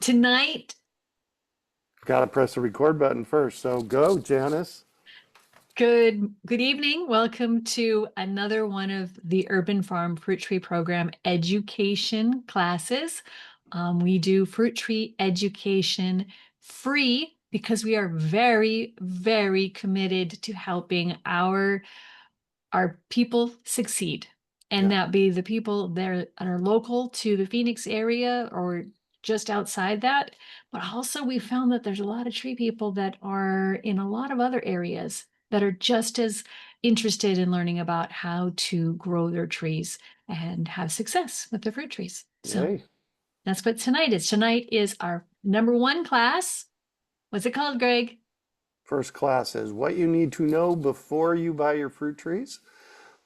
tonight, Got to press the record button first. So go, Janis. good evening. Welcome to another one of the Urban Farm Fruit Tree Program education classes. We do fruit tree education free because we are very, very committed to helping our people succeed. And Yeah. that be the people that are local to the Phoenix area or just outside that. But also we found that there's a lot of tree people that are in a lot of other areas that are just as interested in learning about how to grow their trees and have success with their fruit trees. So Yay. that's what tonight is. Tonight is our number one class. What's it called, Greg? First class is what you need to know before you buy your fruit trees.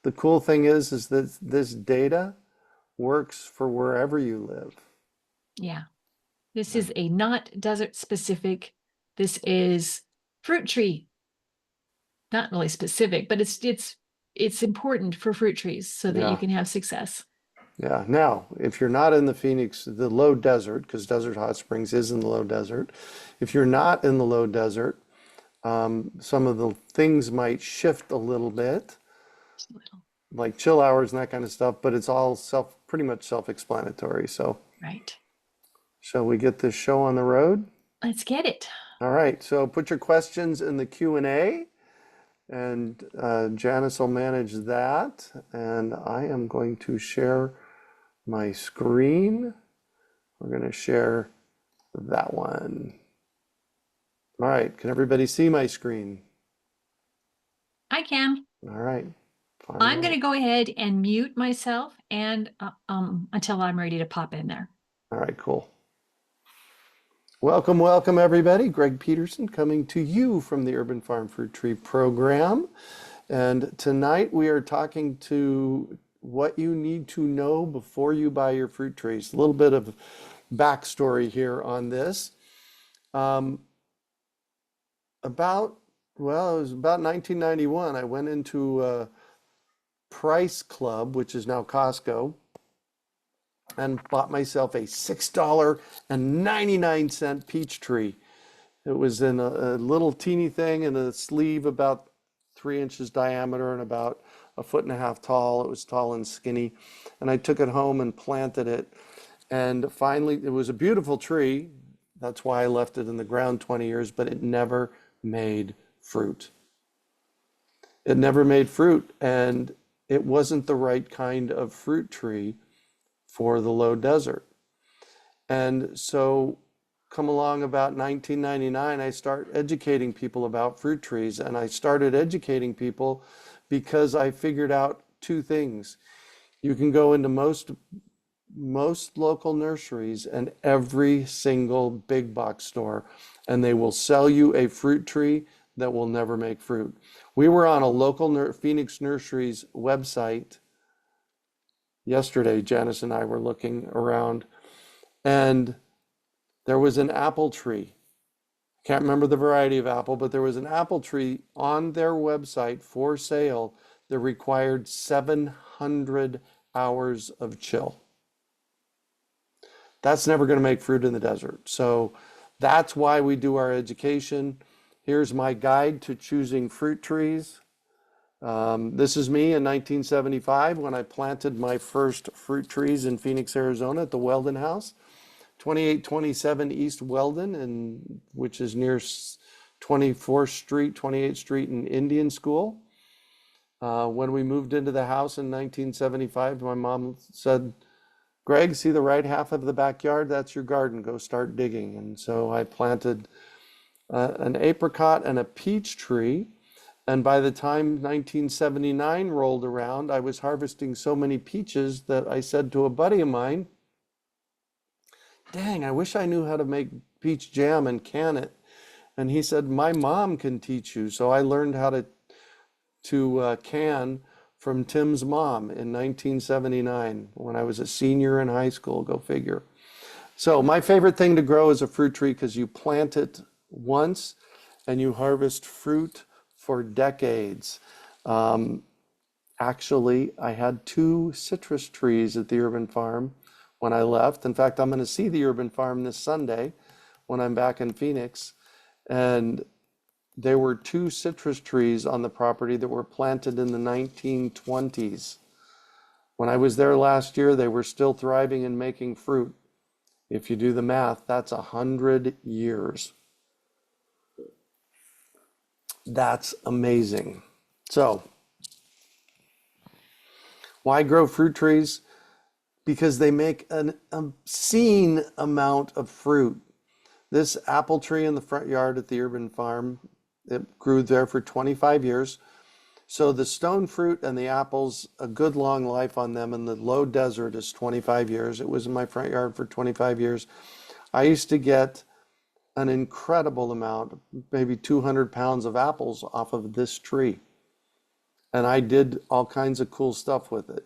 The cool thing is that this data works for wherever you live. Yeah. This Right. is a not desert specific. This is fruit tree. Not really specific, but it's important for fruit trees so that you Yeah. can have success. Yeah. Now, if you're not in the Phoenix, the low desert, because Desert Hot Springs is in the low desert, if you're not in the low desert, some of the things might shift a little bit, Just a little, like chill hours and that kind of stuff, but it's all pretty much self-explanatory. So, right? shall we get this show on the road? Let's get it. All right, so put your questions in the Q&A and Janice will manage that. And I am going to share my screen. We're going to share that one. All right, can everybody see my screen? I can. All right, find I'm going out. to go ahead and mute myself and until I'm ready to pop in there. All right, cool. Welcome, welcome everybody. Greg Peterson coming to you from the Urban Farm Fruit Tree Program. And tonight we are talking to what you need to know before you buy your fruit trees. A little bit of backstory here on this. Um, well, it was about 1991. I went into Price Club, which is now Costco, and bought myself a $6.99 peach tree. It was in a little teeny thing in a sleeve about 3 inches diameter and about a foot and a half tall. It was tall and skinny. And I took it home and planted it. And finally, it was a beautiful tree. That's why I left it in the ground 20 years, but it never made fruit. It never made fruit. And it wasn't the right kind of fruit tree for the low desert. And so come along about 1999, I start educating people about fruit trees. And I started educating people because I figured out two things. You can go into most local nurseries and every single big box store, and they will sell you a fruit tree that will never make fruit. We were on a local Phoenix Nurseries website yesterday. Janice and I were looking around, and there was an apple tree. Can't remember the variety of apple, but there was an apple tree on their website for sale that required 700 hours of chill. That's never going to make fruit in the desert. So that's why we do our education. Here's my guide to choosing fruit trees. This is me in 1975 when I planted my first fruit trees in Phoenix, Arizona at the Weldon House, 2827 East Weldon, which is near 24th Street, 28th Street in Indian School. When we moved into the house in 1975, my mom said, Greg, see the right half of the backyard? That's your garden. Go start digging. And so I planted an apricot and a peach tree. And by the time 1979 rolled around, I was harvesting so many peaches that I said to a buddy of mine, dang, I wish I knew how to make peach jam and can it. And he said, my mom can teach you. So I learned how to can from Tim's mom in 1979 when I was a senior in high school, go figure. So my favorite thing to grow is a fruit tree because you plant it once and you harvest fruit for decades. Actually, I had two citrus trees at the urban farm when I left. In fact, I'm going to see the urban farm this Sunday when I'm back in Phoenix. And there were two citrus trees on the property that were planted in the 1920s. When I was there last year, they were still thriving and making fruit. If you do the math, that's 100 years. That's amazing. So, why grow fruit trees? Because they make an obscene amount of fruit. This apple tree in the front yard at the urban farm, it grew there for 25 years. So the stone fruit and the apples, a good long life on them in the low desert is 25 years. It was in my front yard for 25 years. I used to get an incredible amount, maybe 200 pounds of apples off of this tree. And I did all kinds of cool stuff with it,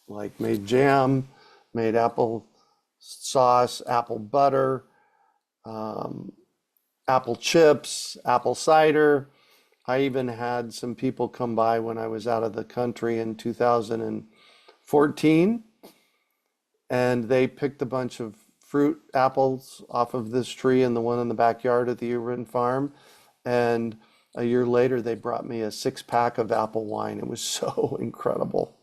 like made jam, made apple sauce, apple butter, apple chips, apple cider. I even had some people come by when I was out of the country in 2014, and they picked a bunch of fruit apples off of this tree and the one in the backyard at the urban farm. And a year later, they brought me a 6-pack of apple wine. It was so incredible.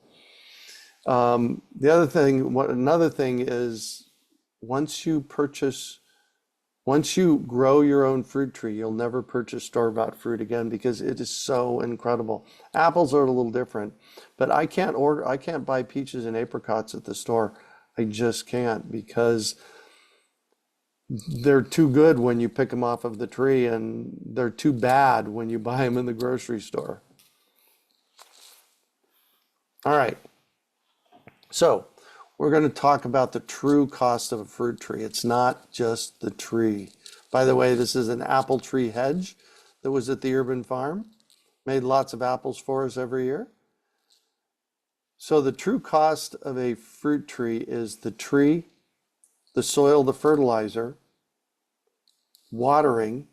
Another thing is once you grow your own fruit tree, you'll never purchase store-bought fruit again because it is so incredible. Apples are a little different, but I can't buy peaches and apricots at the store. I just can't because they're too good when you pick them off of the tree and they're too bad when you buy them in the grocery store. All right. So we're going to talk about the true cost of a fruit tree. It's not just the tree. By the way, this is an apple tree hedge that was at the urban farm. Made lots of apples for us every year. So the true cost of a fruit tree is the tree, the soil, the fertilizer, watering,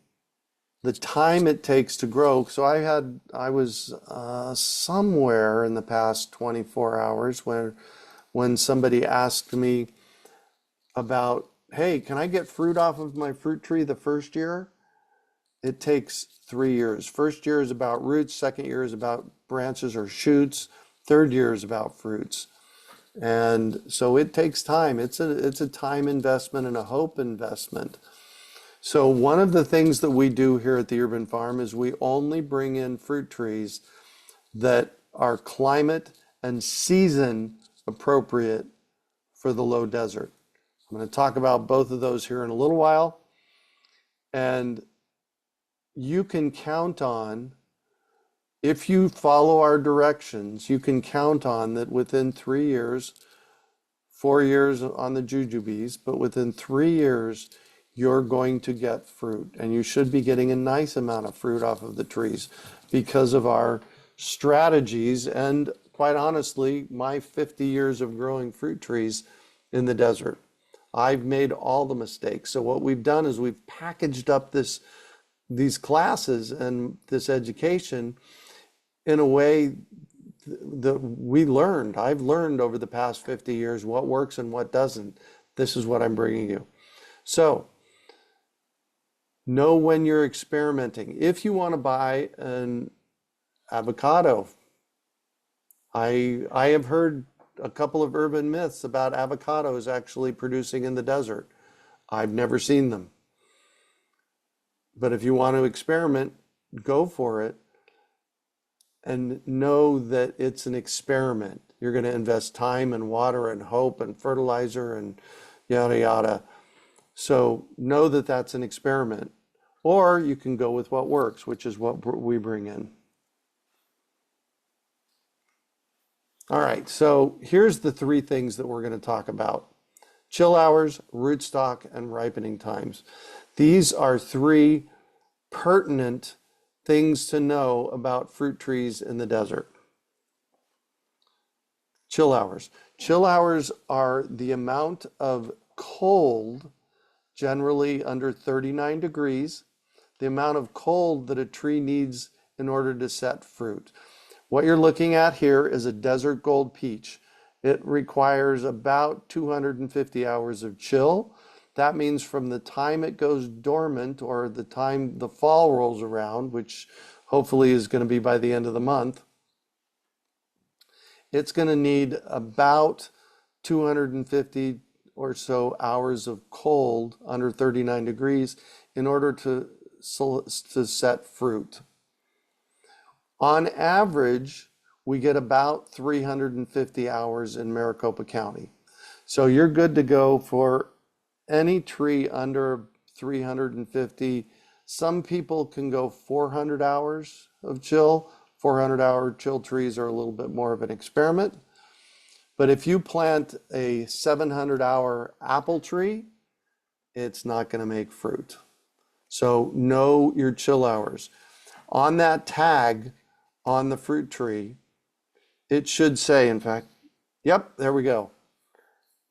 the time it takes to grow. So I was somewhere in the past 24 hours when somebody asked me about, hey, can I get fruit off of my fruit tree the first year? It takes 3 years. First year is about roots, second year is about branches or shoots, third year is about fruits. And so it takes time. It's a time investment and a hope investment. So one of the things that we do here at the urban farm is we only bring in fruit trees that are climate and season appropriate for the low desert. I'm going to talk about both of those here in a little while. And you can count on, if you follow our directions, you can count on that within 3 years, 4 years on the jujubes, but within 3 years, you're going to get fruit. And you should be getting a nice amount of fruit off of the trees because of our strategies and, quite honestly, my 50 years of growing fruit trees in the desert. I've made all the mistakes. So what we've done is we've packaged up these classes and this education in a way that I've learned over the past 50 years what works and what doesn't. This is what I'm bringing you. So know when you're experimenting. If you want to buy an avocado, I have heard a couple of urban myths about avocados actually producing in the desert. I've never seen them. But if you want to experiment, go for it. And know that it's an experiment. You're going to invest time and water and hope and fertilizer and yada yada. So know that that's an experiment. Or you can go with what works, which is what we bring in. All right, so here's the 3 things that we're going to talk about. Chill hours, rootstock, and ripening times. These are 3 pertinent things to know about fruit trees in the desert. Chill hours. Chill hours are the amount of cold, generally under 39 degrees, the amount of cold that a tree needs in order to set fruit. What you're looking at here is a desert gold peach. It requires about 250 hours of chill. That means from the time it goes dormant or the time the fall rolls around, which hopefully is going to be by the end of the month, it's going to need about 250 or so hours of cold under 39 degrees in order to set fruit. On average, we get about 350 hours in Maricopa County. So you're good to go for any tree under 350. Some people can go 400 hours of chill. 400-hour chill trees are a little bit more of an experiment. But if you plant a 700-hour apple tree, it's not going to make fruit. So know your chill hours. On that tag on the fruit tree, it should say, in fact, yep, there we go.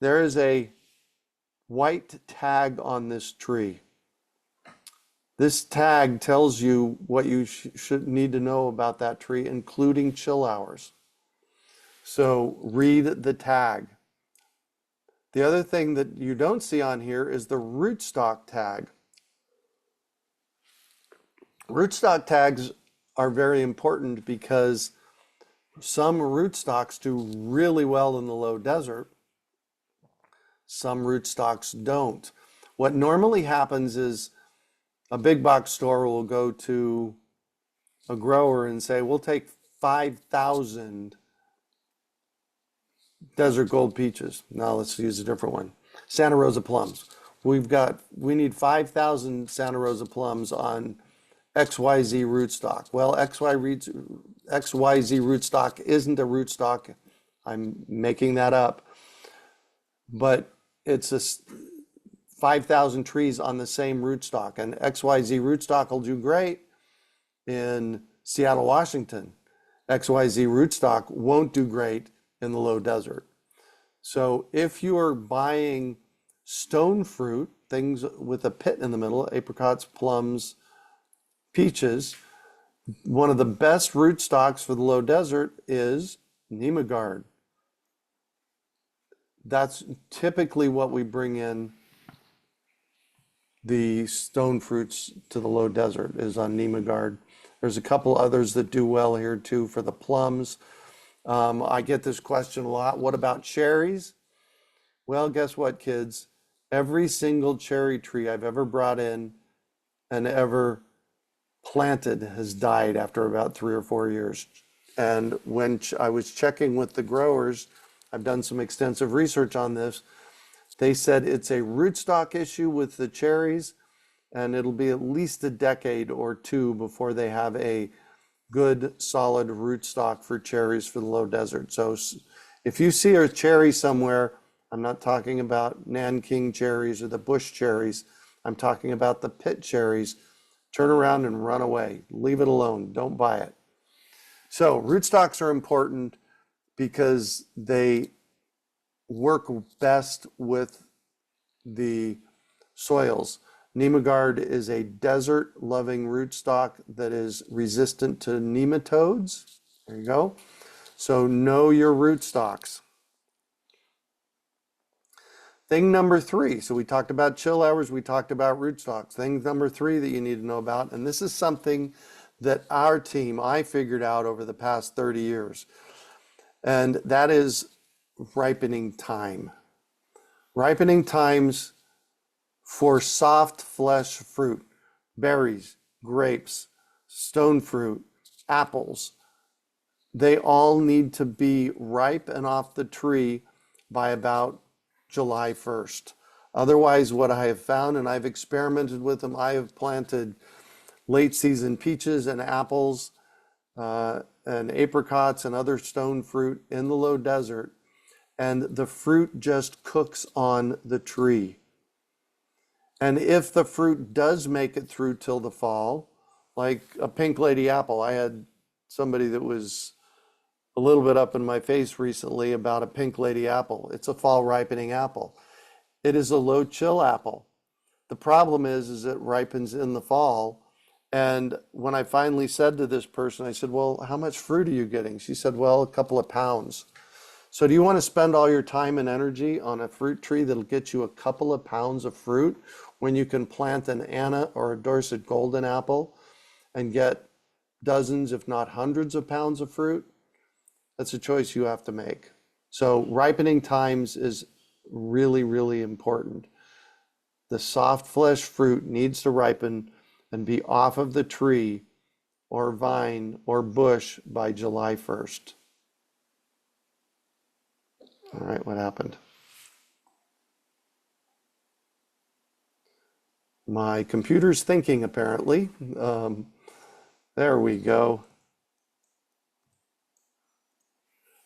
There is a white tag on this tree. This tag tells you what you should need to know about that tree, including chill hours. So read the tag. The other thing that you don't see on here is the rootstock tag. Rootstock tags are very important because some rootstocks do really well in the low desert. Some rootstocks don't. What normally happens is a big box store will go to a grower and say, we'll take 5,000 desert gold peaches. Now let's use a different one. Santa Rosa plums. We need 5,000 Santa Rosa plums on XYZ rootstock. Well, XYZ rootstock isn't a rootstock. I'm making that up. But it's a 5,000 trees on the same rootstock. And XYZ rootstock will do great in Seattle, Washington. XYZ rootstock won't do great in the low desert. So if you are buying stone fruit, things with a pit in the middle, apricots, plums, peaches, one of the best rootstocks for the low desert is Nemagard. That's typically what we bring in the stone fruits to the low desert is on Nemagard. There's a couple others that do well here too for the plums. I get this question a lot. What about cherries? Well, guess what, kids? Every single cherry tree I've ever brought in and ever planted has died after about 3 or 4 years. And when I was checking with the growers, I've done some extensive research on this. They said it's a rootstock issue with the cherries, and it'll be at least a decade or two before they have a good, solid rootstock for cherries for the low desert. So if you see a cherry somewhere, I'm not talking about Nanking cherries or the bush cherries. I'm talking about the pit cherries. Turn around and run away. Leave it alone. Don't buy it. So rootstocks are important because they work best with the soils. Nemagard is a desert-loving rootstock that is resistant to nematodes. There you go. So know your rootstocks. Thing number 3, so we talked about chill hours, we talked about rootstocks. Thing number 3 that you need to know about, and this is something that our team, I figured out over the past 30 years, and that is ripening time. Ripening times for soft flesh fruit, berries, grapes, stone fruit, apples, they all need to be ripe and off the tree by about July 1st. Otherwise, what I have found, and I've experimented with them, I have planted late season peaches and apples and apricots and other stone fruit in the low desert, and the fruit just cooks on the tree. And if the fruit does make it through till the fall, like a pink lady apple, I had somebody that was a little bit up in my face recently about a pink lady apple. It's a fall ripening apple. It is a low chill apple. The problem is it ripens in the fall. And when I finally said to this person, I said, well, how much fruit are you getting? She said, well, a couple of pounds. So do you want to spend all your time and energy on a fruit tree that'll get you a couple of pounds of fruit when you can plant an Anna or a Dorset golden apple and get dozens, if not hundreds of pounds of fruit? That's a choice you have to make. So ripening times is really, really important. The soft flesh fruit needs to ripen and be off of the tree or vine or bush by July 1st. All right, what happened? My computer's thinking, apparently. There we go.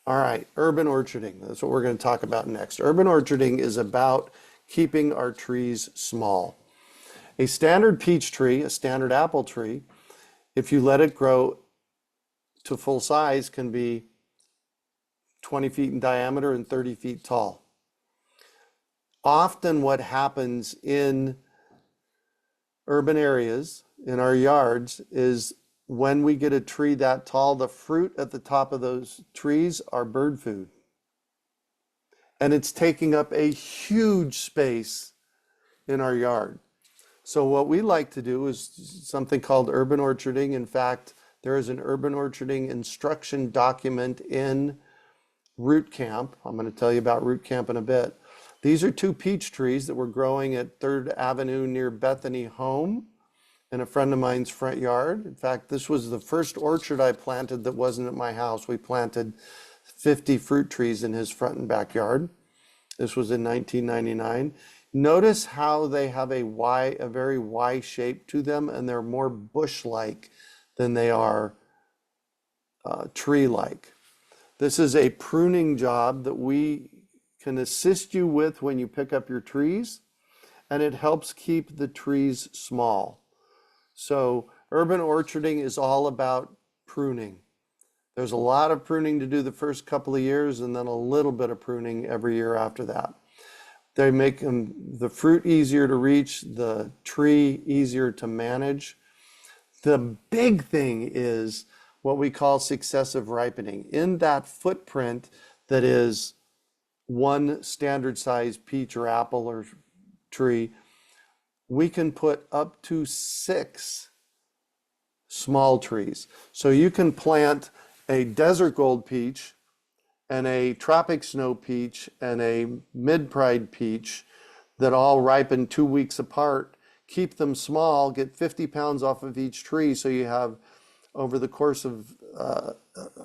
All right, urban orcharding. That's what we're going to talk about next. Urban orcharding is about keeping our trees small. A standard peach tree, a standard apple tree, if you let it grow to full size, can be 20 feet in diameter and 30 feet tall. Often what happens in urban areas, in our yards, is when we get a tree that tall, the fruit at the top of those trees are bird food. And it's taking up a huge space in our yard. So what we like to do is something called urban orcharding. In fact, there is an urban orcharding instruction document in Root Camp. I'm going to tell you about Root Camp in a bit. These are 2 peach trees that were growing at 3rd Avenue near Bethany Home in a friend of mine's front yard. In fact, this was the first orchard I planted that wasn't at my house. We planted 50 fruit trees in his front and backyard. This was in 1999. Notice how they have a very Y shape to them, and they're more bush-like than they are tree-like. This is a pruning job that we can assist you with when you pick up your trees, and it helps keep the trees small. So urban orcharding is all about pruning. There's a lot of pruning to do the first couple of years, and then a little bit of pruning every year after that. They make the fruit easier to reach, the tree easier to manage. The big thing is what we call successive ripening. In that footprint that is one standard size peach or apple or tree, we can put up to 6 small trees. So you can plant a desert gold peach and a tropic snow peach and a mid-pride peach that all ripen 2 weeks apart. Keep them small, get 50 pounds off of each tree, so you have, over the course of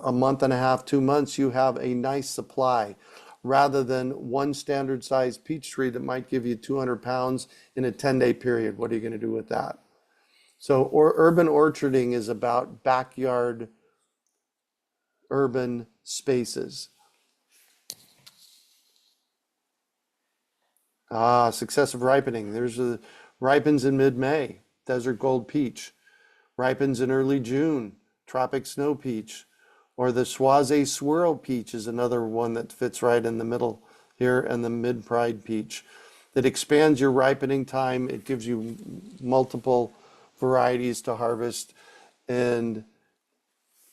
a month and a half, 2 months, you have a nice supply, rather than one standard size peach tree that might give you 200 pounds in a 10-day period. What are you going to do with that? So urban orcharding is about backyard urban spaces. Successive ripening. Ripens in mid-May, desert gold peach. Ripens in early June, tropic snow peach. Or the Swaze swirl peach is another one that fits right in the middle here, and the mid-pride peach. That expands your ripening time. It gives you multiple varieties to harvest, and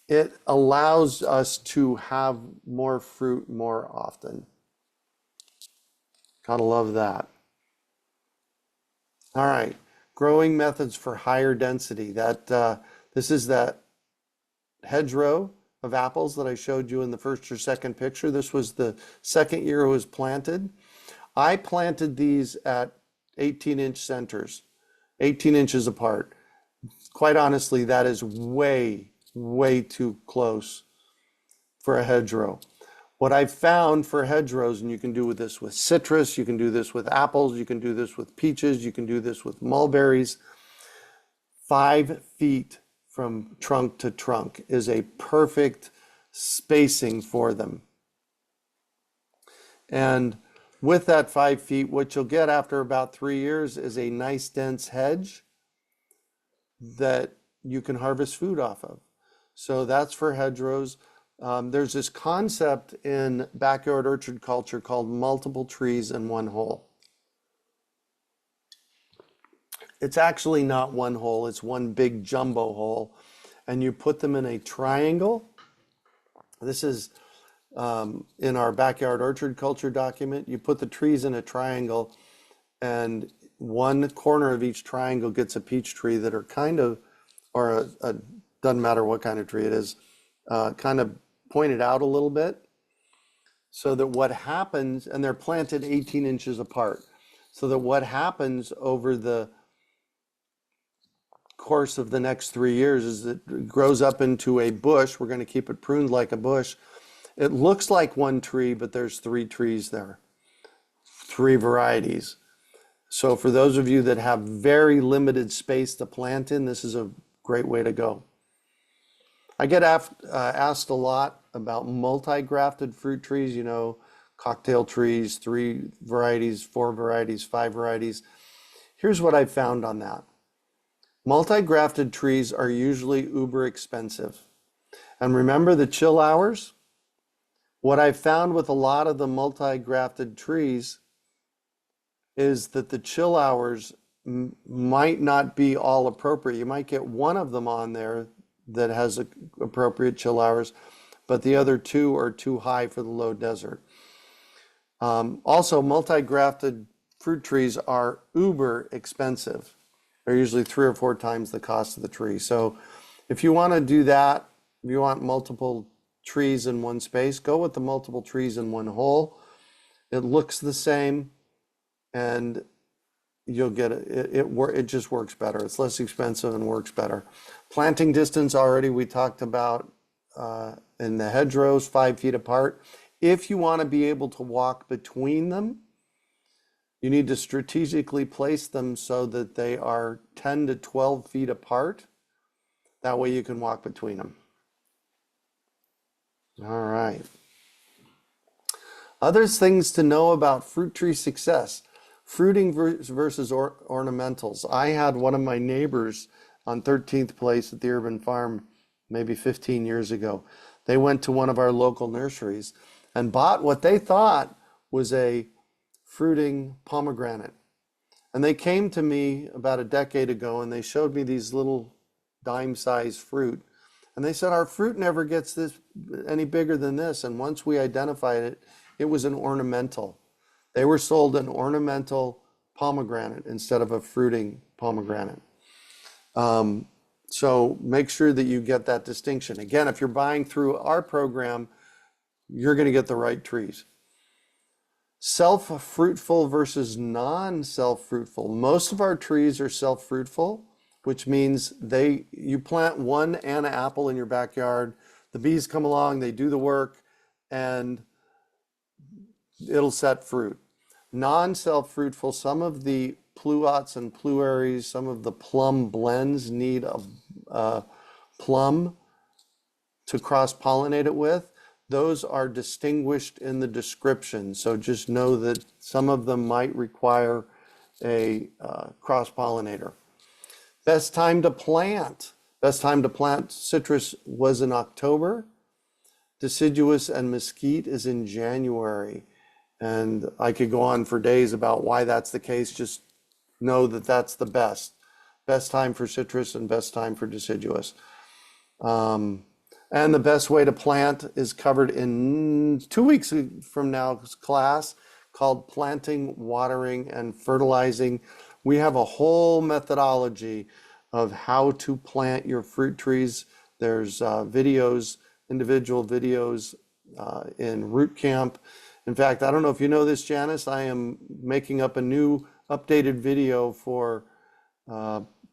it allows us to have more fruit more often. Gotta love that. All right, growing methods for higher density. This is that hedgerow of apples that I showed you in the first or second picture. This was the second year it was planted. I planted these at 18-inch centers, 18 inches apart. Quite honestly, that is way, way too close for a hedgerow. What I've found for hedgerows, and you can do this with citrus, you can do this with apples, you can do this with peaches, you can do this with mulberries, 5 feet from trunk to trunk is a perfect spacing for them. And with that 5 feet, what you'll get after about 3 years is a nice dense hedge that you can harvest food off of. So that's for hedgerows. There's this concept in backyard orchard culture called multiple trees in one hole. It's actually not one hole, it's one big jumbo hole. And you put them in a triangle. This is in our backyard orchard culture document. You put the trees in a triangle, and one corner of each triangle gets a peach tree that are kind of, or doesn't matter what kind of tree it is, kind of pointed out a little bit. So that what happens, and they're planted 18 inches apart, so that what happens over the course of the next 3 years is it grows up into a bush. We're going to keep it pruned like a bush. It looks like one tree, but there's 3 trees there, 3 varieties. So for those of you that have very limited space to plant in, this is a great way to go. I get asked a lot about multi-grafted fruit trees, you know, cocktail trees, 3 varieties, 4 varieties, 5 varieties. Here's what I've found on that. Multi-grafted trees are usually uber expensive. And remember the chill hours? What I've found with a lot of the multi-grafted trees is that the chill hours might not be all appropriate. You might get one of them on there that has appropriate chill hours, but the other 2 are too high for the low desert. Also, multi-grafted fruit trees are uber expensive. They're usually 3 or 4 times the cost of the tree. So if you want to do that, if you want multiple trees in one space, go with the multiple trees in one hole. It looks the same, and you'll get it. It just works better. It's less expensive and works better. Planting distance already we talked about in the hedgerows, 5 feet apart. If you want to be able to walk between them, you need to strategically place them so that they are 10 to 12 feet apart. That way you can walk between them. All right. Other things to know about fruit tree success. Fruiting versus ornamentals. I had one of my neighbors on 13th Place at the Urban Farm maybe 15 years ago. They went to one of our local nurseries and bought what they thought was a fruiting pomegranate. And they came to me about a decade ago and they showed me these little dime-sized fruit. And they said, our fruit never gets this any bigger than this. And once we identified it, it was an ornamental. They were sold an ornamental pomegranate instead of a fruiting pomegranate. So make sure that you get that distinction. Again, if you're buying through our program, you're going to get the right trees. Self-fruitful versus non-self-fruitful. Most of our trees are self-fruitful, which means you plant one Anna apple in your backyard, the bees come along, they do the work, and it'll set fruit. Non-self-fruitful, some of the pluots and pluaries, some of the plum blends need a plum to cross-pollinate it with. Those are distinguished in the description, so just know that some of them might require a cross-pollinator. Best time to plant. Best time to plant citrus was in October. Deciduous and mesquite is in January. And I could go on for days about why that's the case. Just know that that's the best. Best time for citrus and best time for deciduous. And the best way to plant is covered in 2 weeks from now's class called Planting, Watering, and Fertilizing. We have a whole methodology of how to plant your fruit trees. There's videos, individual videos in Root Camp. In fact, I don't know if you know this, Janis, I am making up a new updated video for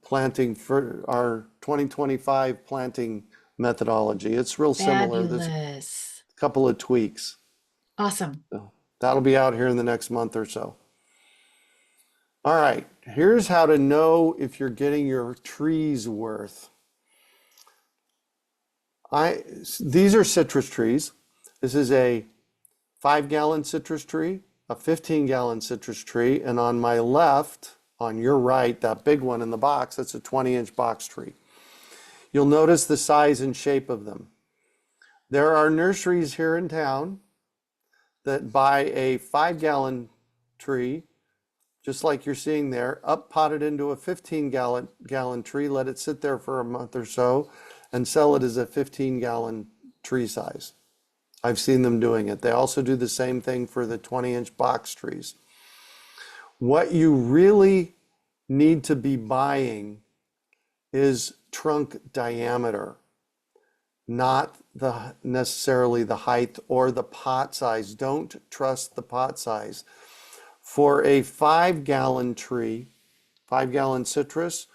planting for our 2025 planting methodology. It's real similar. There's a Fabulous. couple of tweaks. Awesome. So that'll be out here in the next month or so. All right, here's how to know if you're getting your trees worth. These are citrus trees. This is a 5-gallon citrus tree, a 15-gallon citrus tree, and on my left, on your right, that big one in the box, that's a 20-inch box tree. You'll notice the size and shape of them. There are nurseries here in town that buy a 5-gallon tree, just like you're seeing there, up potted into a 15-gallon tree, let it sit there for a month or so, and sell it as a 15-gallon tree size. I've seen them doing it. They also do the same thing for the 20-inch box trees. What you really need to be buying is trunk diameter, not necessarily the height or the pot size. Don't trust the pot size. For a 5-gallon tree, 5-gallon citrus,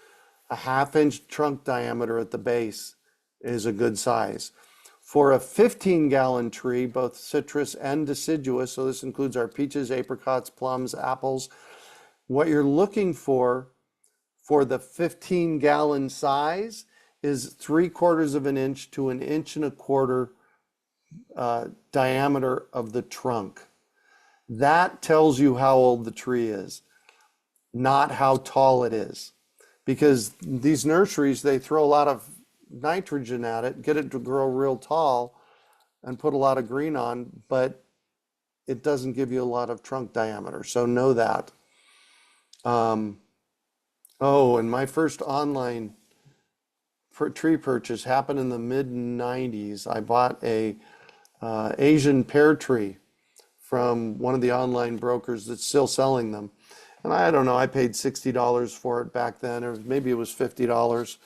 a 1/2-inch trunk diameter at the base is a good size. For a 15-gallon tree, both citrus and deciduous, so this includes our peaches, apricots, plums, apples, what you're looking for the 15-gallon size is 3/4 of an inch to 1.25 inches diameter of the trunk. That tells you how old the tree is, not how tall it is. Because these nurseries, they throw a lot of nitrogen at it, get it to grow real tall, and put a lot of green on, but it doesn't give you a lot of trunk diameter. So know that. Oh, and my first online tree purchase happened in the mid-90s. I bought a Asian pear tree from one of the online brokers that's still selling them. And I don't know, I paid $60 for it back then, or maybe it was $50.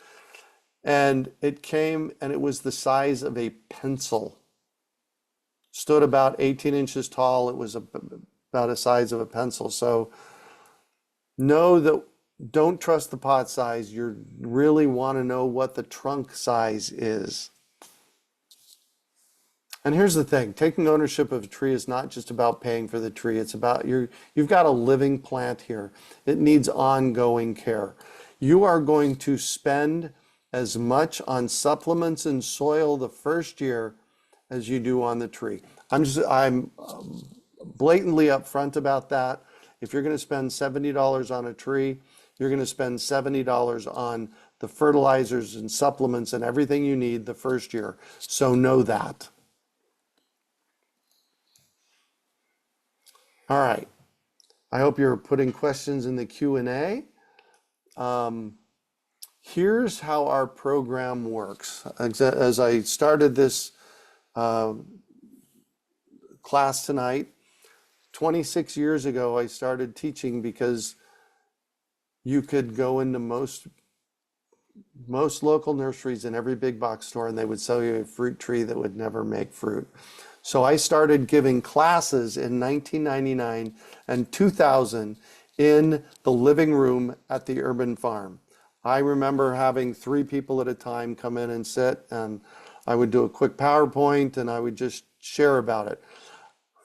And it came and it was the size of a pencil. Stood about 18 inches tall. It was about the size of a pencil. So know that, don't trust the pot size. You really want to know what the trunk size is. And here's the thing, taking ownership of a tree is not just about paying for the tree. It's about you've got a living plant here. It needs ongoing care. You are going to spend as much on supplements and soil the first year as you do on the tree. I'm blatantly upfront about that. If you're going to spend $70 on a tree, you're going to spend $70 on the fertilizers and supplements and everything you need the first year. So know that. All right. I hope you're putting questions in the Q&A. Here's how our program works. As I started this class tonight, 26 years ago, I started teaching because you could go into most local nurseries in every big box store and they would sell you a fruit tree that would never make fruit. So I started giving classes in 1999 and 2000 in the living room at the urban farm. I remember having 3 people at a time come in and sit, and I would do a quick PowerPoint and I would just share about it.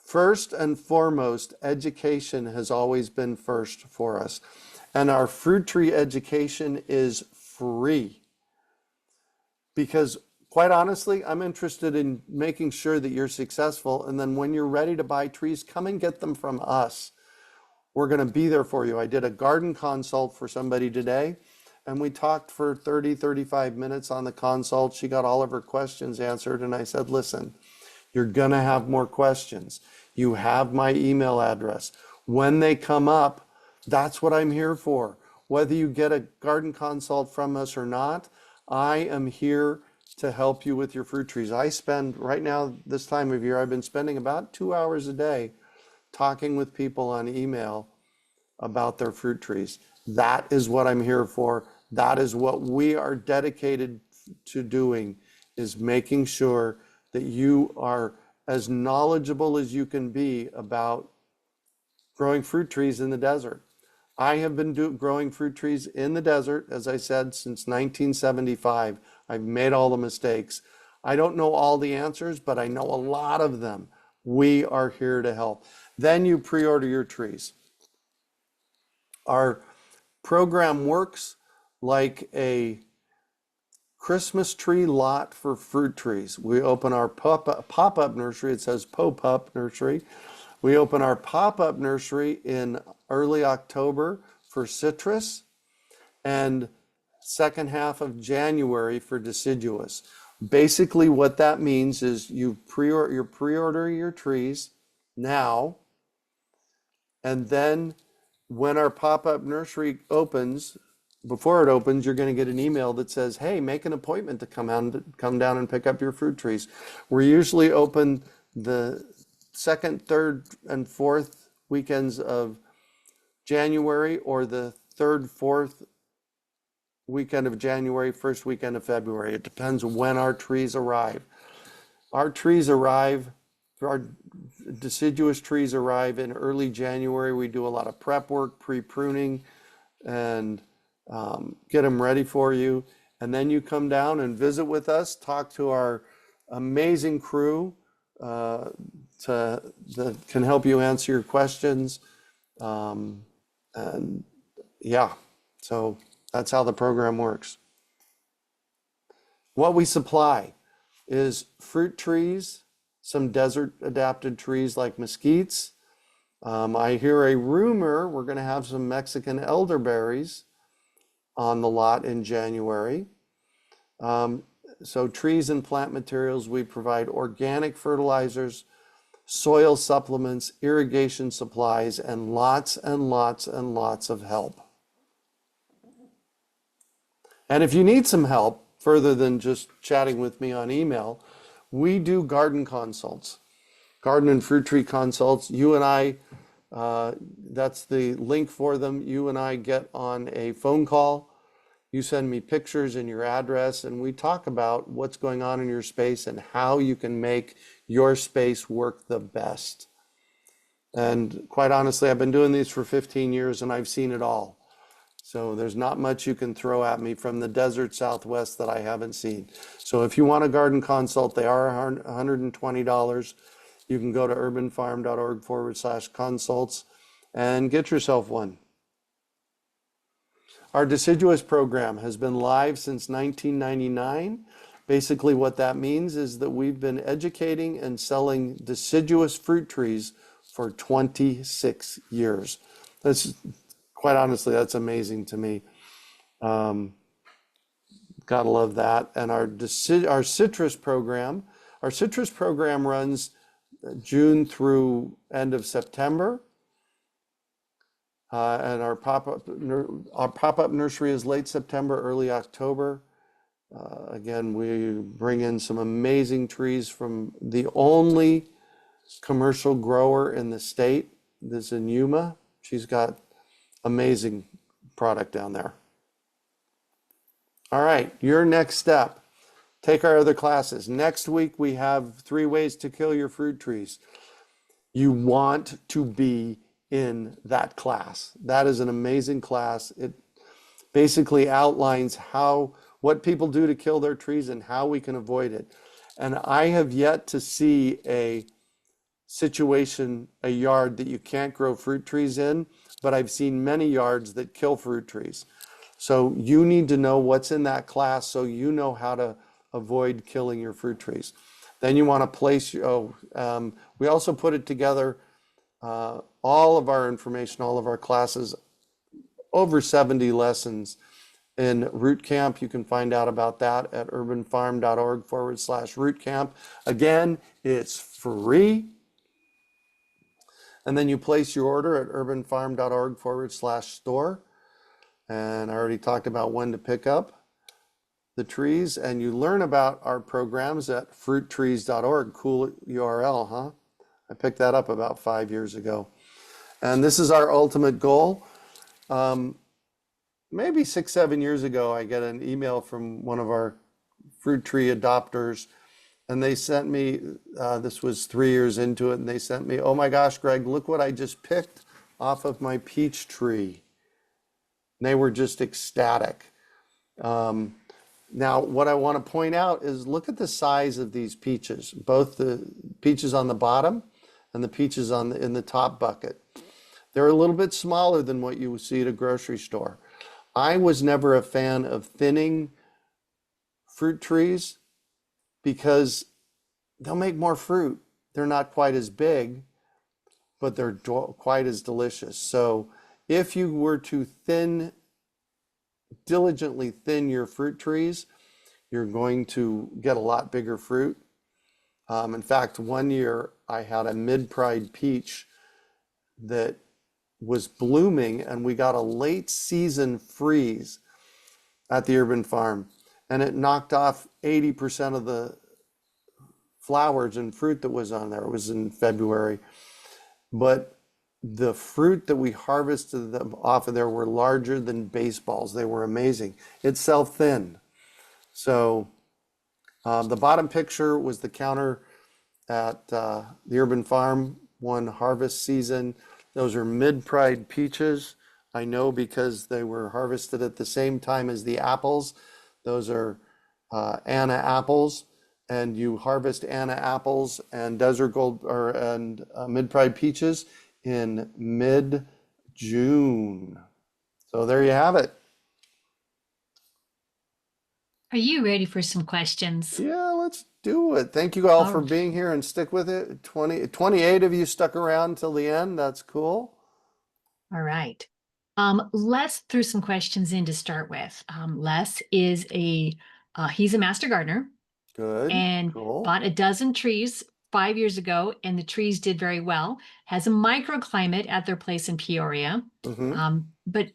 First and foremost, education has always been first for us. And our fruit tree education is free. Because quite honestly, I'm interested in making sure that you're successful. And then when you're ready to buy trees, come and get them from us. We're going to be there for you. I did a garden consult for somebody today, and we talked for 30, 35 minutes on the consult. She got all of her questions answered. And I said, listen, you're going to have more questions. You have my email address. When they come up, that's what I'm here for. Whether you get a garden consult from us or not, I am here to help you with your fruit trees. I spend, right now, this time of year, I've been spending about 2 hours a day talking with people on email about their fruit trees. That is what I'm here for. That is what we are dedicated to doing, is making sure that you are as knowledgeable as you can be about growing fruit trees in the desert. I have been growing fruit trees in the desert, as I said, since 1975. I've made all the mistakes. I don't know all the answers, but I know a lot of them. We are here to help. Then you pre-order your trees. Our program works like a Christmas tree lot for fruit trees. We open our pop-up nursery. It says Pop-up Nursery. We open our pop-up nursery in early October for citrus and second half of January for deciduous. Basically what that means is you pre-order your trees now, and then when our pop-up nursery opens, before it opens, you're going to get an email that says, hey, make an appointment to come down and pick up your fruit trees. We're usually open the second, third, and fourth weekends of January, or the third, fourth weekend of January, first weekend of February. It depends when our trees arrive. Our deciduous trees arrive in early January. We do a lot of prep work, pre-pruning, and get them ready for you. And then you come down and visit with us, talk to our amazing crew that can help you answer your questions. And yeah, so that's how the program works. What we supply is fruit trees, some desert adapted trees like mesquites. I hear a rumor we're going to have some Mexican elderberries on the lot in January. So trees and plant materials, we provide organic fertilizers, soil supplements, irrigation supplies, and lots and lots and lots of help. And if you need some help, further than just chatting with me on email, we do garden consults, garden and fruit tree consults. You and I, that's the link for them. You and I get on a phone call. You send me pictures and your address, and we talk about what's going on in your space and how you can make your space work the best. And quite honestly, I've been doing these for 15 years and I've seen it all. So there's not much you can throw at me from the desert Southwest that I haven't seen. So if you want a garden consult, they are $120. You can go to urbanfarm.org/consults and get yourself one. Our deciduous program has been live since 1999. Basically what that means is that we've been educating and selling deciduous fruit trees for 26 years. That's, quite honestly, that's amazing to me. Gotta love that. And our citrus program runs June through end of September. And our pop-up nursery is late September, early October. Again, we bring in some amazing trees from the only commercial grower in the state. This is in Yuma. She's got amazing product down there. All right, your next step. Take our other classes. Next week, we have 3 ways to kill your fruit trees. You want to be in that class. That is an amazing class. It basically outlines what people do to kill their trees and how we can avoid it. And I have yet to see a situation, a yard that you can't grow fruit trees in, but I've seen many yards that kill fruit trees. So you need to know what's in that class so you know how to avoid killing your fruit trees. Then you want to place, we also put it together, all of our information, all of our classes, over 70 lessons in Root Camp. You can find out about that at urbanfarm.org/root camp. Again, it's free. And then you place your order at urbanfarm.org/store. And I already talked about when to pick up the trees. And you learn about our programs at fruittrees.org. Cool URL, huh? I picked that up about 5 years ago. And this is our ultimate goal. Maybe 6, 7 years ago, I get an email from one of our fruit tree adopters, and they sent me, this was 3 years into it, and they sent me, oh my gosh, Greg, look what I just picked off of my peach tree. And they were just ecstatic. Now, what I want to point out is look at the size of these peaches, both the peaches on the bottom and the peaches in the top bucket. They're a little bit smaller than what you would see at a grocery store. I was never a fan of thinning fruit trees because they'll make more fruit. They're not quite as big, but they're quite as delicious. So if you were to diligently thin your fruit trees, you're going to get a lot bigger fruit. In fact, one year I had a mid-pride peach that was blooming, and we got a late season freeze at the urban farm, and it knocked off 80% of the flowers and fruit that was on there. It was in February. But the fruit that we harvested them off of there were larger than baseballs. They were amazing. It's self-thin. So the bottom picture was the counter at the Urban Farm one harvest season. Those are mid-pride peaches. I know because they were harvested at the same time as the apples. Those are Anna apples, and you harvest Anna apples and desert gold or and mid-pride peaches in mid-June. So there you have it. Are you ready for some questions? Yeah, let's do it. Thank you all for Oh, being here and stick with it. 28 of you stuck around till the end. That's cool. all right. Les threw some questions in to start with. Les is he's a master gardener Good, and cool. bought a dozen trees 5 years ago, and the trees did very well. Has a microclimate at their place in Peoria, Mm-hmm. but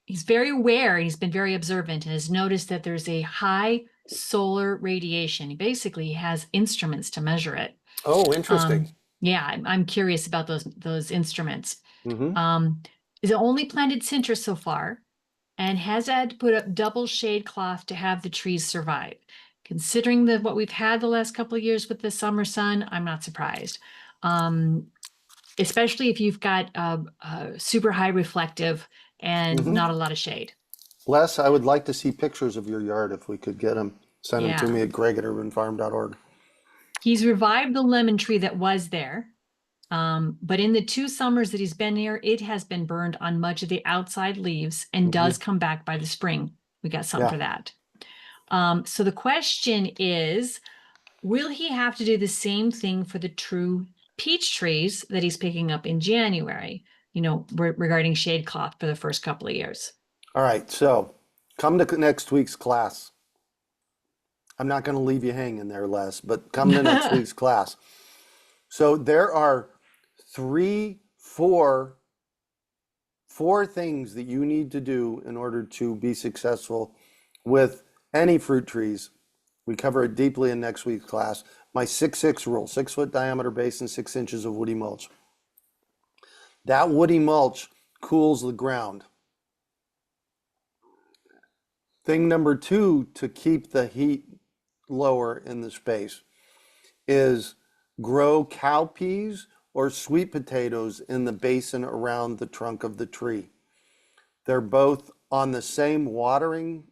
he's very aware. He's been very observant and has noticed that there's a high solar radiation. He basically has instruments to measure it. Oh, interesting. Yeah, I'm curious about those instruments. Mm-hmm. Um, he's only planted citrus so far and has had to put up double shade cloth to have the trees survive. Considering what we've had the last couple of years with the summer sun, I'm not surprised. Um, Especially if you've got super high reflective and Mm-hmm. not a lot of shade. Les, I would like to see pictures of your yard if we could get them. Send them to Yeah. me at greg@urbanfarm.org. He's revived the lemon tree that was there. But in the 2 summers that he's been here, it has been burned on much of the outside leaves and Mm-hmm. does come back by the spring. We got something Yeah. for that. So the question is, will he have to do the same thing for the true peach trees that he's picking up in January, regarding shade cloth for the first couple of years? All right. So come to next week's class. I'm not going to leave you hanging there, Les, but come to next week's class. So there are three, four things that you need to do in order to be successful with any fruit trees. We cover it deeply in next week's class. My 6-6 rule, 6-foot diameter base and 6 inches of woody mulch. That woody mulch cools the ground. Thing number 2 to keep the heat lower in the space is grow cowpeas or sweet potatoes in the basin around the trunk of the tree. They're both on the same watering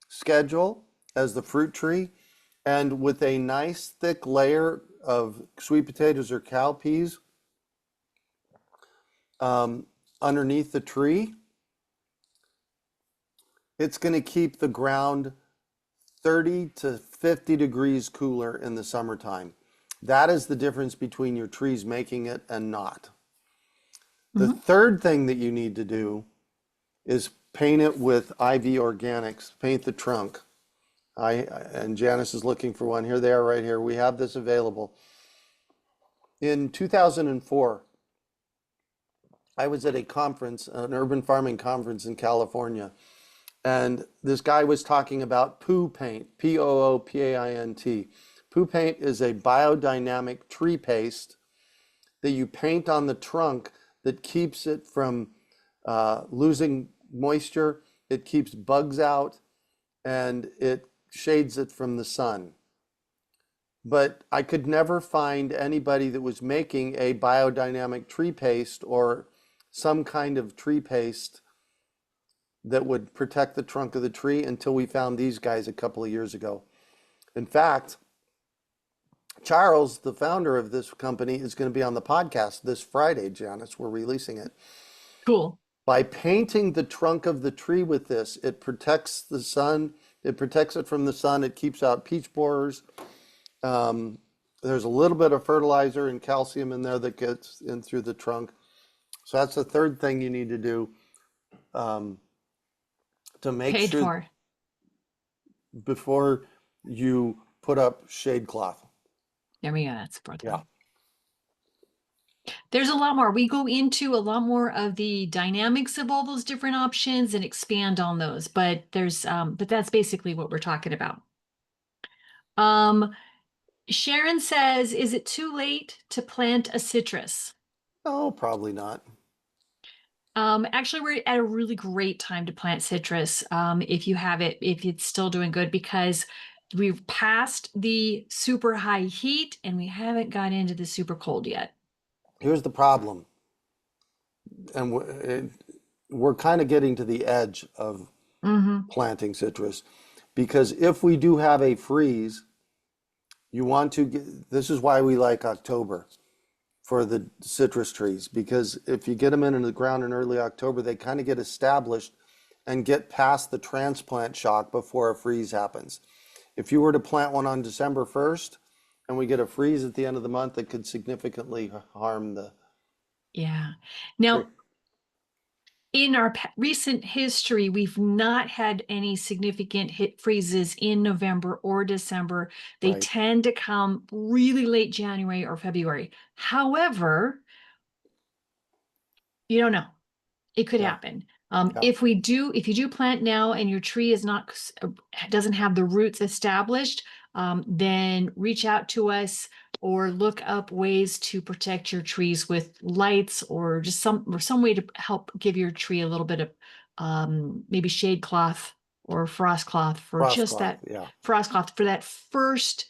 schedule as the fruit tree, and with a nice thick layer of sweet potatoes or cowpeas underneath the tree, it's going to keep the ground 30 to 50 degrees cooler in the summertime. That is the difference between your trees making it and not. The Mhm. third thing that you need to do is paint it with IV Organics. Paint the trunk. And Janis is looking for one. Here they are right here. We have this available. In 2004, I was at a conference, an urban farming conference in California, and this guy was talking about poo paint, P-O-O-P-A-I-N-T. Poo paint is a biodynamic tree paste that you paint on the trunk that keeps it from losing moisture, it keeps bugs out, and it shades it from the sun. But I could never find anybody that was making a biodynamic tree paste or some kind of tree paste that would protect the trunk of the tree until we found these guys a couple of years ago. In fact, Charles, the founder of this company, is going to be on the podcast this Friday, Janis. We're releasing it. Cool. By painting the trunk of the tree with this, it protects the sun, it protects it from the sun, it keeps out peach borers. There's a little bit of fertilizer and calcium in there that gets in through the trunk. So that's the third thing you need to do to make Paid sure for. before you put up shade cloth. There we go. That's the fourth Yeah. one. There's a lot more. We go into a lot more of the dynamics of all those different options and expand on those, but that's basically what we're talking about. Um, Sharon says, is it too late to plant a citrus? Oh, probably not. Actually, we're at a really great time to plant citrus, if you have it, if it's still doing good, because we've passed the super high heat and we haven't got into the super cold yet. Here's the problem, and we're kind of getting to the edge of Hmm. planting citrus because if we do have a freeze, you want to get, this is why we like October for the citrus trees, because if you get them into the ground in early October, they kind of get established and get past the transplant shock before a freeze happens. If you were to plant one on December 1st and we get a freeze at the end of the month, it could significantly harm the Yeah. tree. Now, in our recent history, we've not had any significant hit freezes in November or December. They Right. tend to come really late January or February. However, you don't know. It could Yeah. happen. Yeah. If you do plant now and your tree is not, doesn't have the roots established, then reach out to us or look up ways to protect your trees with lights or just some way to help give your tree a little bit of, maybe shade cloth or frost cloth for Frost just cloth. that Yeah. frost cloth for that first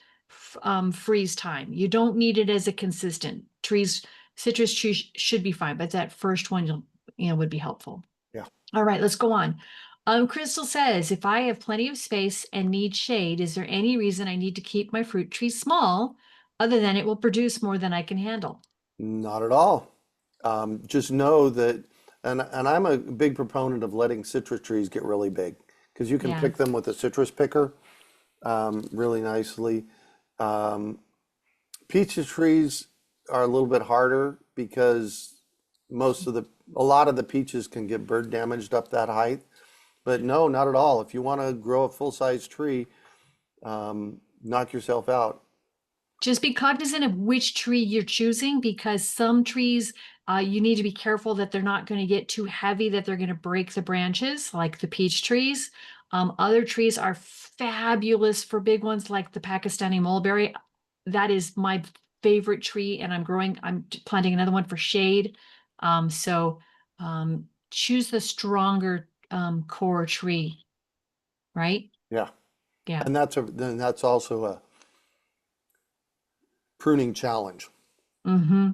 freeze time. You don't need it as a consistent trees. Citrus trees should be fine, but that first one would be helpful. Yeah. All right, let's go on. Crystal says, if I have plenty of space and need shade, is there any reason I need to keep my fruit tree small other than it will produce more than I can handle? Not at all. Just know that, and I'm a big proponent of letting citrus trees get really big because you can Yeah, pick them with a citrus picker really nicely. Um, Peach trees are a little bit harder because most of the, a lot of the peaches can get bird damaged up that height. But no, not at all. If you want to grow a full-size tree, knock yourself out. just be cognizant of which tree you're choosing because some trees, you need to be careful that they're not going to get too heavy that they're going to break the branches, like the peach trees. Other trees are fabulous for big ones, like the Pakistani mulberry. That is my favorite tree, and I'm planting another one for shade. Choose the stronger core tree, right? Yeah. Yeah. Then that's also a pruning challenge. Mm-hmm.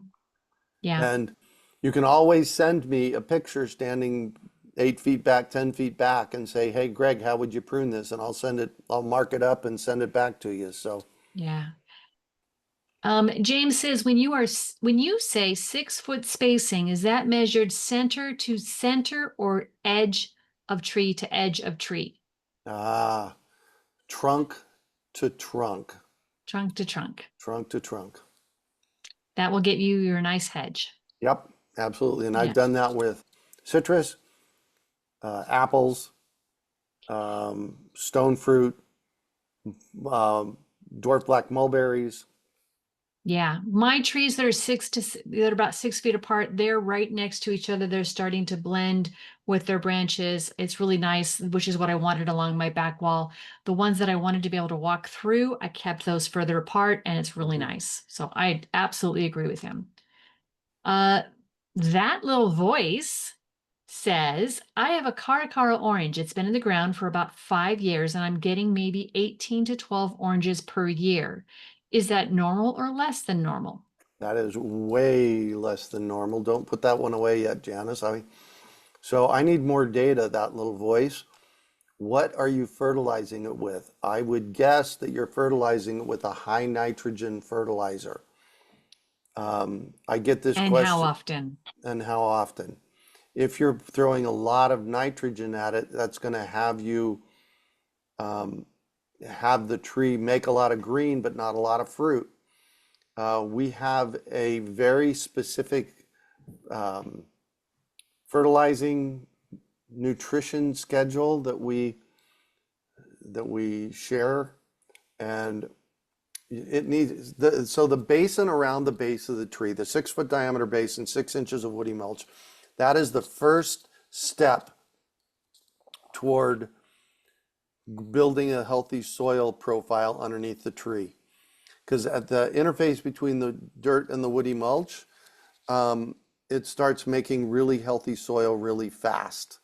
Yeah. And you can always send me a picture standing 8 feet back, 10 feet back, and say, "Hey, Greg, how would you prune this?" And I'll send it, I'll mark it up and send it back to you. So, Yeah. James says when you say 6 foot spacing, is that measured center to center or edge of tree to edge of tree, ah, trunk to trunk, trunk to trunk? trunk to trunk. That will get you your nice hedge. Yep, absolutely. And I've Yeah. done that with citrus, apples, stone fruit, um, dwarf black mulberries. Yeah, my trees that are that are about 6 feet apart, they're right next to each other. They're starting to blend with their branches. It's really nice, which is what I wanted along my back wall. The ones that I wanted to be able to walk through, I kept those further apart, and it's really Mhm. nice. So I absolutely agree with him. Uh, that little voice says, I have a Caracara orange. It's been in the ground for about 5 years, and I'm getting maybe 18 to 12 oranges per year. Is that normal or less than normal? That is way less than normal. Don't put that one away yet, Janice. So I need more data, that little voice. What are you fertilizing it with? I would guess that you're fertilizing it with a high nitrogen fertilizer. I get this And how question, often? and how often? If you're throwing a lot of nitrogen at it, that's going to have you have the tree make a lot of green, but not a lot of fruit. We have a very specific fertilizing nutrition schedule that we share, and it needs so the basin around the base of the tree, the 6 foot diameter basin, 6 inches of woody mulch, that is the first step toward building a healthy soil profile underneath the tree. because at the interface between the dirt and the woody mulch, it starts making really healthy soil really fast.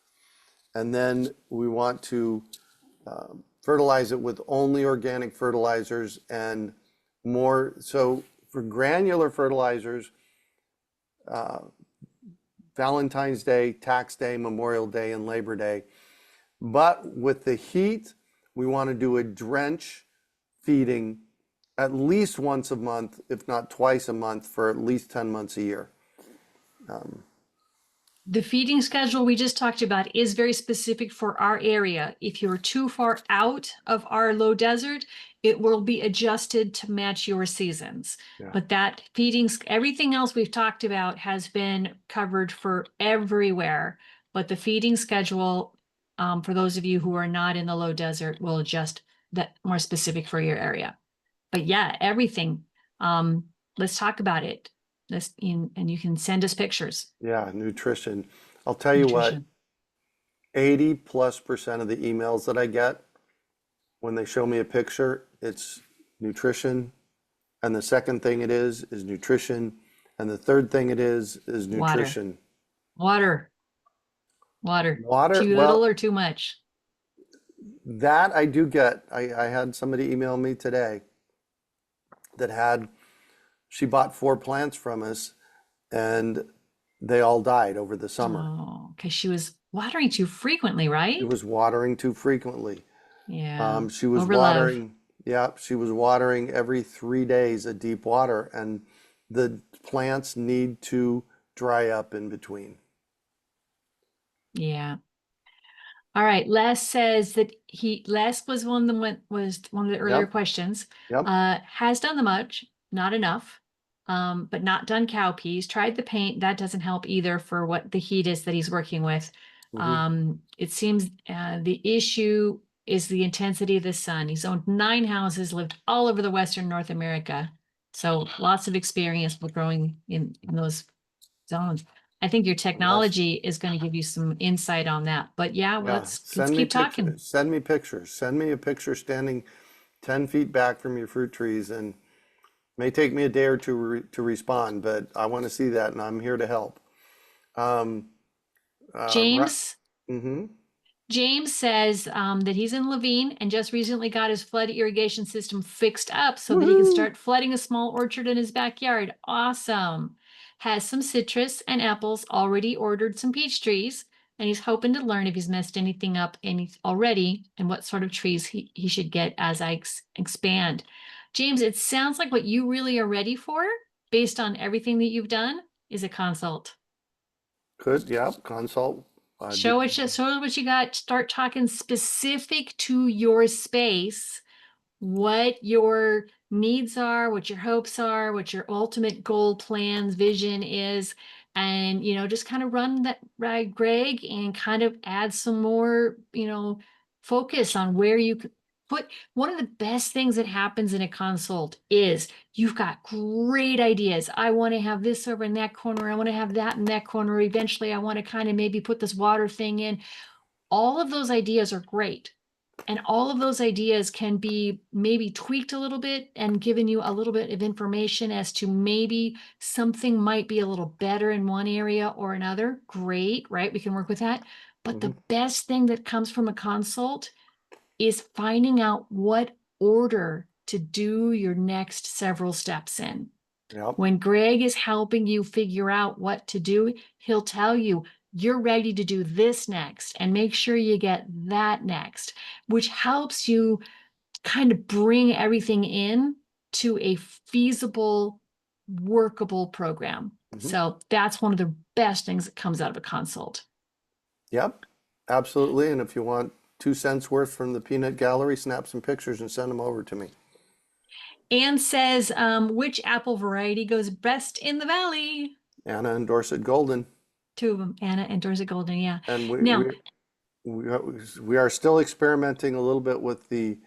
And then we want to fertilize it with only organic fertilizers and more. So for granular fertilizers, Valentine's Day, Tax Day, Memorial Day, and Labor Day. But with the heat, we want to do a drench feeding at least once a month, if not twice a month, for at least 10 months a year. The feeding schedule we just talked about is very specific for our area. If you're too far out of our low desert, it will be adjusted to match your seasons. Yeah. But that feeding, everything else we've talked about has been covered for everywhere. But the feeding schedule, for those of you who are not in the low desert, will adjust that more specific for your area. But yeah, everything. Let's talk about it. And you can send us pictures. Yeah, nutrition. I'll tell you what, Nutrition. 80+% of the emails that I get, when they show me a picture, it's nutrition. And the second thing it is nutrition. And the third thing it is nutrition. Water. Water, Too little well, or too much? that I do get. I had somebody email me today that she bought 4 plants from us and they all died over the summer. Oh, because she was watering too frequently, She right? was watering too frequently. Yeah. She was Over love. watering, yeah, she was watering every 3 days at deep water, and the plants need to dry up in between. Yeah. All right. Les says that Les was was one of the earlier Yep, questions. yep. Has done the mulch, not enough, but not done cowpeas. Tried the paint, that doesn't help either for what the heat is that he's working with. Hmm. It seems the issue is the intensity of the sun. He's owned 9 houses, lived all over the Western North America, so lots of experience with growing in those zones. I think your Unless, technology is going to give you some insight on that. But yeah, well, yeah, let's send me keep pictures. talking. Send me pictures. Send me a picture standing 10 feet back from your fruit trees, and may take me a day or two to respond, but I want to see that, and I'm here to help. Um, right. James Mm-hmm. James says that he's in Levine and just recently got his flood irrigation system fixed up so that he can Woohoo! start flooding a small orchard in his backyard. Awesome. Has some citrus and apples, already ordered some peach trees, and he's hoping to learn if he's messed anything up already and what sort of trees he should get as I expand. James, it sounds like what you really are ready for, based on everything that you've done, is a consult. Could, yeah, consult. Show what you got. Start talking specific to your space, what your needs are, what your hopes are, what your ultimate goal, plans, vision is, and just kind of run that right, Greg, and kind of add some more, focus on where you could put. One of the best things that happens in a consult is you've got great ideas. I want to have this over in that corner. I want to have that in that corner. Eventually, I want to kind of maybe put this water thing in. All of those ideas are great. And all of those ideas can be maybe tweaked a little bit and given you a little bit of information as to maybe something might be a little better in one area or another. Great, right? We can work with that. But Mhm. the best thing that comes from a consult is finding out what order to do your next several steps in. Yep. When Greg is helping you figure out what to do, he'll tell you, you're ready to do this next and make sure you get that next, which helps you kind of bring everything in to a feasible, workable program. Hmm. So that's one of the best things that comes out of a consult. Yep. Absolutely. And if you want 2 cents worth from the peanut gallery, snap some pictures and send them over to me. Anne says, which apple variety goes best in the valley? Anna and Dorset Golden. 2 of them, Anna and Dorset Golden. Yeah. And Now, we are still experimenting a little bit with the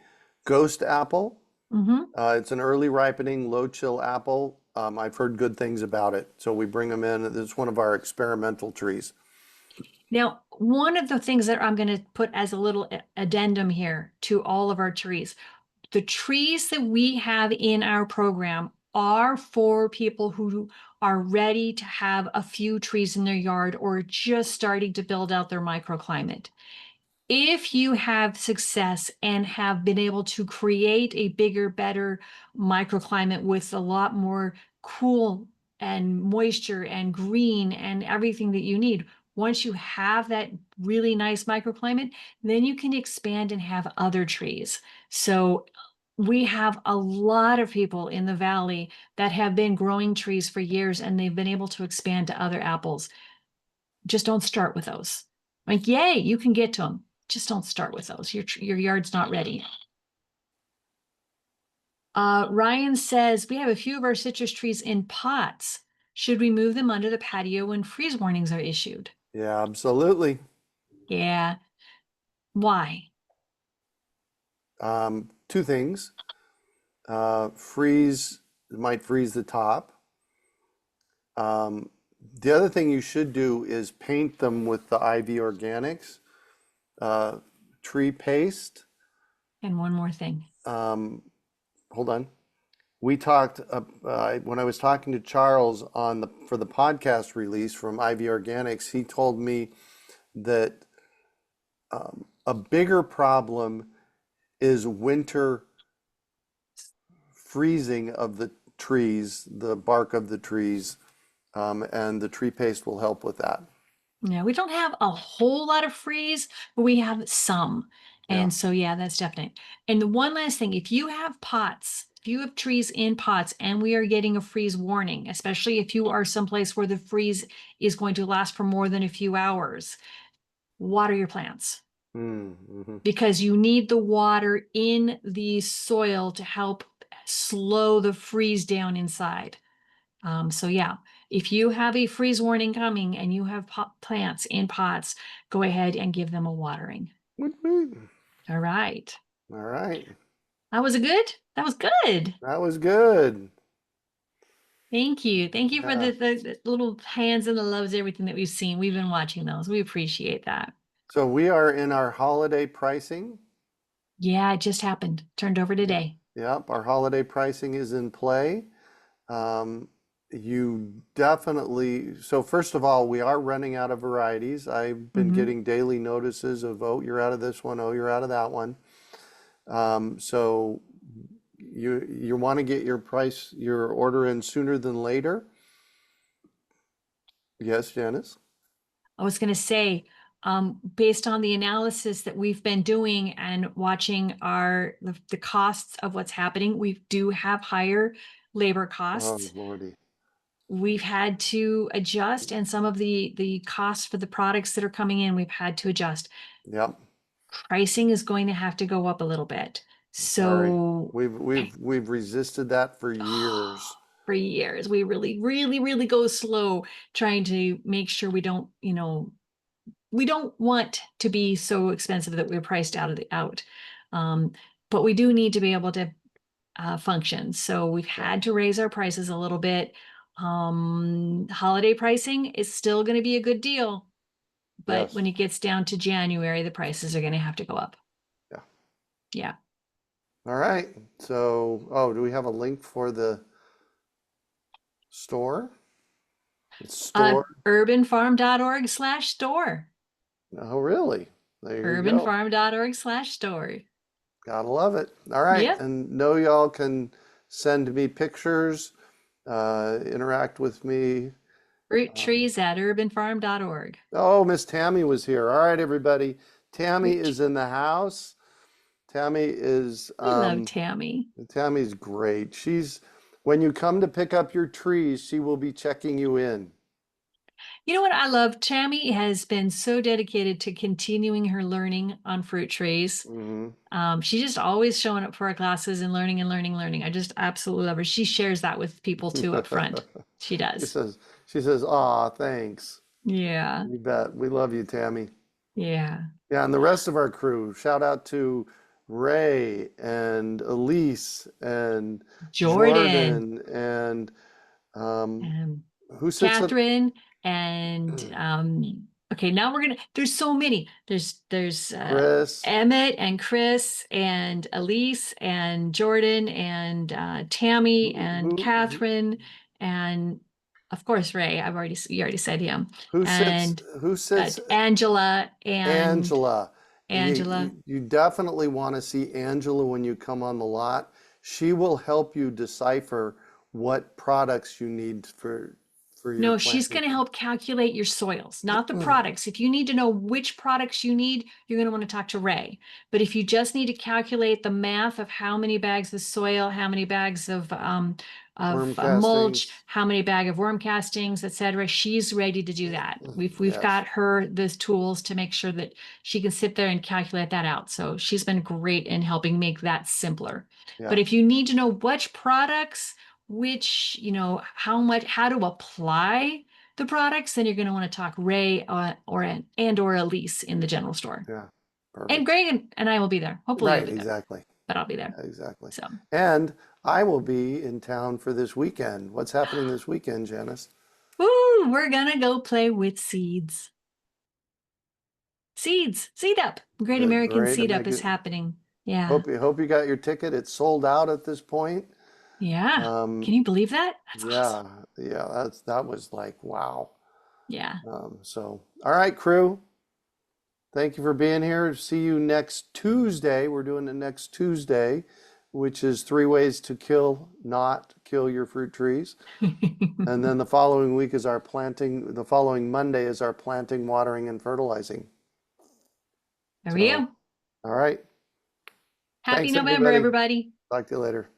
ghost apple. mhm. It's an early ripening, low chill apple. I've heard good things about it. So we bring them in. It's one of our experimental trees. Now, one of the things that I'm going to put as a little addendum here to all of our trees, The trees that we have in our program are for people who are ready to have a few trees in their yard or just starting to build out their microclimate. If you have success and have been able to create a bigger, better microclimate with a lot more cool and moisture and green and everything that you need, once you have that really nice microclimate, then you can expand and have other trees. So we have a lot of people in the valley that have been growing trees for years and they've been able to expand to other apples. Just don't start with those. Like, yay, you can get to them. Just don't start with those. Your yard's not ready. Ryan says we have a few of our citrus trees in pots. Should we move them under the patio when freeze warnings are issued? Yeah, absolutely. Yeah. Why? Two things. Freeze might freeze the top. Um, the other thing you should do is paint them with the IV Organics uh, tree paste. And one more thing. Um, Hold on. We talked when I was talking to Charles on the for the podcast release from IV Organics. He told me that a bigger problem is winter freezing of the trees, the bark of the trees, and the tree paste will help with that. Yeah, we don't have a whole lot of freeze, but we have some. Yeah. And so, yeah, that's definite. And the one last thing, if you have pots, if you have trees in pots and we are getting a freeze warning, especially if you are someplace where the freeze is going to last for more than a few hours, water your plants Mm-hmm. because you need the water in the soil to help slow the freeze down inside. So yeah, if you have a freeze warning coming and you have plants in pots, go ahead and give them a watering. All right. All right. That was a good. That was good. That was good. Thank you. Thank you for Yeah. the little hands and the loves, everything that we've seen. We've been watching those. We appreciate that. So we are in our holiday pricing. Yeah, it just happened. Turned over Yeah. today. Yep, our holiday pricing is in play. Um, you definitely, so first of all, we are running out of varieties. I've been Hmm. getting daily notices of, oh, you're out of this one, oh, you're out of that one. So you want to get your order in sooner than later. Yes, Janice? I was going to say, based on the analysis that we've been doing and watching the costs of what's happening, we do have higher labor Oh, costs. Lordy. We've had to adjust, and some of the costs for the products that are coming in, we've had to adjust. Yep. Pricing is going to have to go up a little bit. I'm sorry. So We've resisted that for years. for years, we really, really, really go slow trying to make sure we don't, we don't want to be so expensive that we're priced out of the out. Um, but we do need to be able to function. So we've Yeah. had to raise our prices a little bit. Holiday pricing is still going to be a good deal, but when Yes. it gets down to January, the prices are going to have to go up. Yeah. Yeah. All right. So, oh, do we have a link for the store? It's store. Urbanfarm.org/store. Oh, really? There you go. Urbanfarm.org/store. Gotta love it. All right. Yep. And know y'all can send me pictures, interact with me. Fruit trees at urbanfarm.org. Oh, Miss Tammy was here. All right, everybody. Tammy is in the house. Tammy is, We love Tammy. Tammy's great. When you come to pick up your trees, she will be checking you in. You know what I love? Tammy has been so dedicated to continuing her learning on fruit trees. Hmm. She's just always showing up for our classes and learning and learning, learning. I just absolutely love her. She shares that with people too up front. She She does. says, she says, "Aw, thanks. Yeah. You bet. We love you, Tammy." Yeah. Yeah, and the rest of our crew. Shout out to Ray and Elise and Jordan Jordan and um, and who sits up? Catherine and Okay, now there's so many. There's Chris, Emmett and Chris and Elise and Jordan and Tammy who, and who, who Catherine and of course Ray. You already said him. who sits, And who sits Angela and Angela. Angela. You definitely want to see Angela when you come on the lot. She will help you decipher what products you need for your No, she's planting. going to help calculate your soils, not the products. If you need to know which products you need, you're going to want to talk to Ray. But if you just need to calculate the math of how many bags of soil, how many bags Worm of mulch, castings. how many bag of worm castings, etc., she's ready to do that. We've Yes. got her those tools to make sure that she can sit there and calculate that out. So she's been great in helping make that simpler. But Yeah. if you need to know which products, which, how to apply the products, then you're going to want to talk Ray or Elise in the general store. Yeah. And Perfect. Greg and I will be there. Hopefully you'll Right. be there, Exactly. but I'll be there. Exactly. So, And I will be in town for this weekend. What's happening this weekend, Janice? ooh, we're going to go play with seeds. Seed Up. Great The American great Seed Up is American. happening. Yeah. Hope you got your ticket. It's sold out at this point. Yeah. Um, Can you believe that? That's awesome. yeah, yeah, that was like wow. Yeah. All right, crew. Thank you for being here. See you next Tuesday. We're doing it next Tuesday, which is 3 ways to not kill your fruit trees. And then the following week is our planting. The following Monday is our planting, watering, and fertilizing. There we So, go. all right. Happy Thanks, November, everybody. everybody. Talk to you later.